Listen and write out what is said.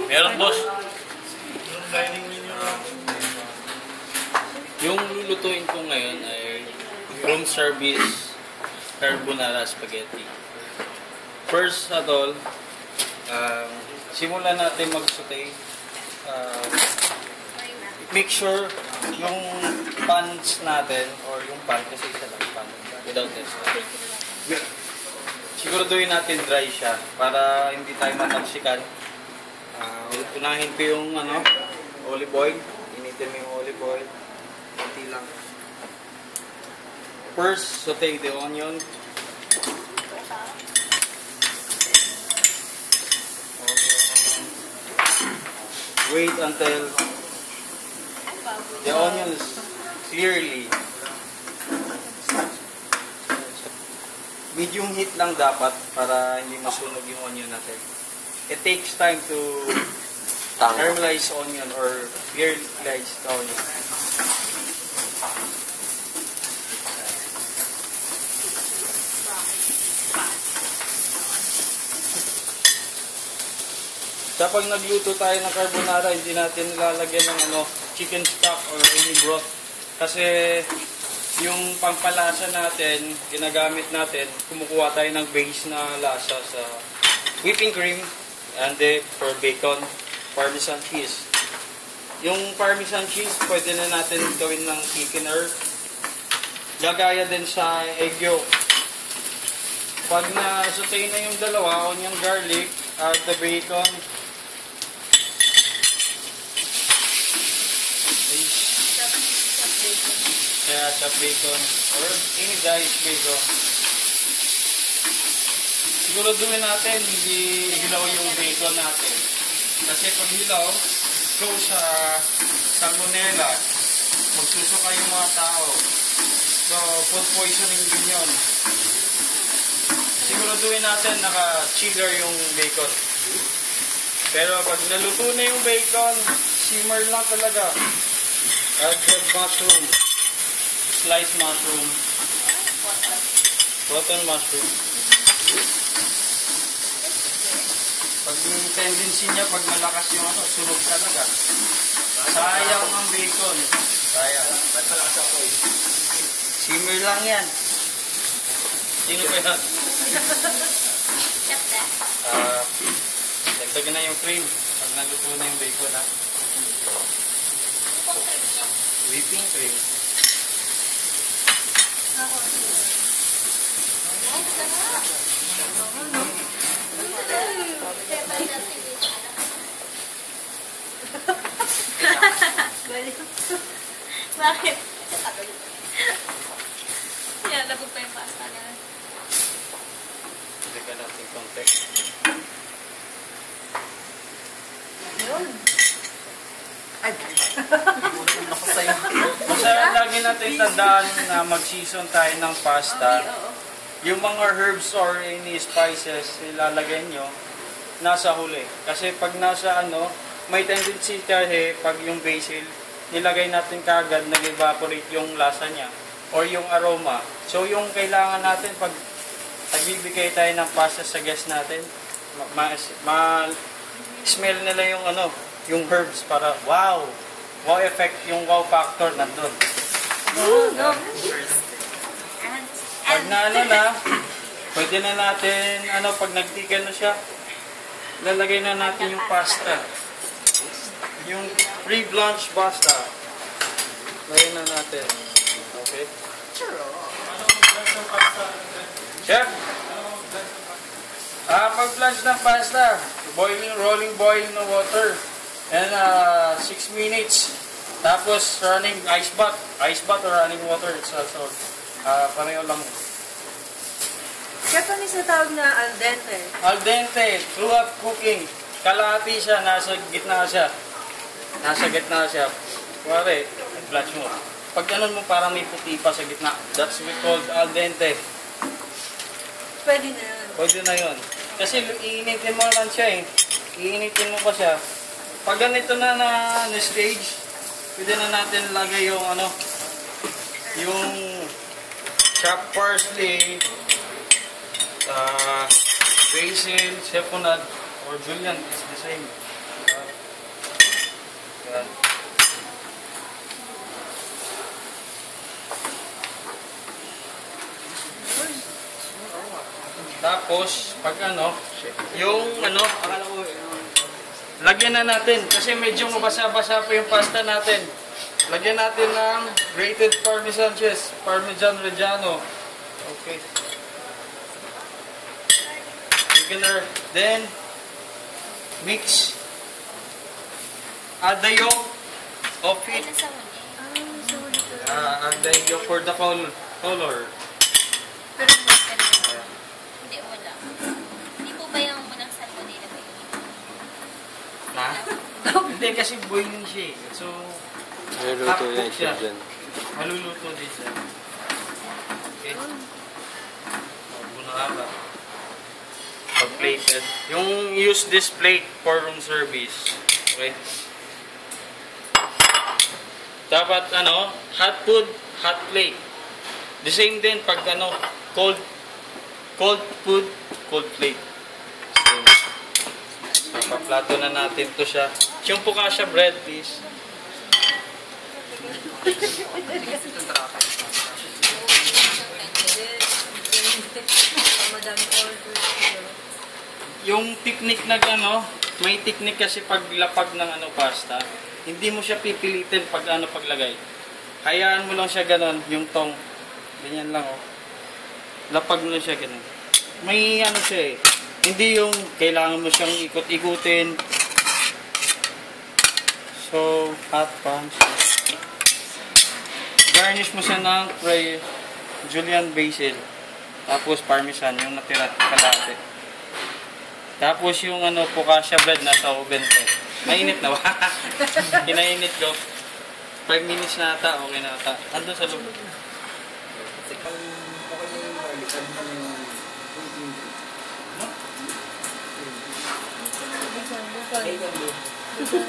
Meron, boss. Yung lulutuin ko ngayon ay room service carbonara spaghetti. First, atol, simulan natin mag-saute. Make sure yung pans natin, or yung pan, kasi isa lang pan, without this. Siguraduhin natin dry siya para hindi tayo matalsikan. Unahin ko yung olive oil. Initin mo yung olive oil. Kunti lang. First, saute the onion. Wait until the onion is clearly. Medium heat lang dapat para hindi masunog yung onion natin. It takes time to caramelize onion or caramelize the onion. Kapag nagluto tayo ng carbonara, hindi natin nilalagyan ng chicken stock or any broth. Kasi yung pampalasa natin, ginagamit natin, kumukuha tayo ng base na lasa sa whipping cream and for bacon, parmesan cheese. Yung parmesan cheese, pwede na natin gawin ng thickener. Gagaya din sa egg yolk. Pag na-saute na yung dalawa, onion, garlic, add the bacon. Kaya chop bacon or any diced bacon. Siguraduhin natin hindi hilaw yung bacon natin. Kasi pag hilaw, go sa salmonella, magsusuka yung mga tao. So, food poisoning din yun. Siguraduhin natin naka-chiller yung bacon. Pero pag naluto na yung bacon, simmer lang talaga. Add the mushroom. Sliced mushroom. Cotton mushroom. Pag yung tendency niya, pag malakas yung sunog talaga. Sayang ang bacon. Sayang. Simmer lang yan. Sino ba yan? Dagdagan na yung cream. Pag naluto na yung bacon, ha? Whipping cream. Bakit? Yan, labog pa yung pasta na. Hindi ka natin context. Yun. Ay, ako sa'yo. Basta lagi natin tandaan na mag-season tayo ng pasta. Yung mga herbs or any spices ilalagay nyo, nasa huli. Kasi pag nasa may tendency kasi pag yung basil, nilagay natin kagad, nag-evaporate yung lasa niya or yung aroma. So yung kailangan natin pag nagbibigay tayo ng pasta sa guest natin, ma-smell nila yung yung herbs para wow effect, yung wow factor nandun. Pag na pwede na natin pag nagtigan na siya, lalagay na natin yung pasta. Yung pre-blanch pasta. Lagay na natin. Okay? Chef! Pag-blanch ng pasta, rolling boil na water. And 6 minutes. Tapos running ice bath. Ice bath or running water. It's also pareho lang. Kaya pa sa tawag na al dente. Al dente. Throughout cooking. Kalahati siya. Nasa gitna siya. Kuwari, blanch mo. Pag ganun mo, parang may puti pa sa gitna. That's called al dente. Pwede na yun. Pwede na yun. Kasi iinitin mo lang siya Iinitin mo pa siya. Pag ganito na stage, pwede na natin lagay yung yung chopped parsley, basil, seponad, or julienne, it's the same. Tapos, pag ano, yung ano, lagyan na natin kasi medyo mabasa-basa pa yung pasta natin. Lagyan natin ng grated Parmesan cheese, Parmesan Reggiano. Okay. Thickener. Then, mix. Add the yolk of it. Add the yolk for the color. Pero hindi, wala. Hindi po ba yung unang salmonella ba yun? Ha? Hindi kasi boiling siya eh. So, Niluluto yan half-cooked siya dyan. Maluluto din siya. Okay. Bunara. Pag-plated. Yung use this plate for room service. Okay. Dapat ano, hot food, hot plate. The same din pag ano, cold food, cold plate. Same. Paplato na natin to siya. Yung focaccia bread, please. Madami order. Yung technique na ano, may technique kasi paglapag ng ano pasta. Hindi mo siya pipilitin pag ano paglagay. Hayaan mo lang siya ganon, yung tong. Ganyan lang oh. Lapag mo lang siya ganon. May ano siya eh. Hindi yung kailangan mo siyang ikot-ikutin. So, hot pan. Garnish mo siya ng Julian basil. Tapos parmesan, yung natira kalate. Tapos yung ano, focaccia bread nasa oven ko. Mainit na ba? Kinainit ko. 5 minutes na ata, okay na ata. Andun sa loob. Bukan.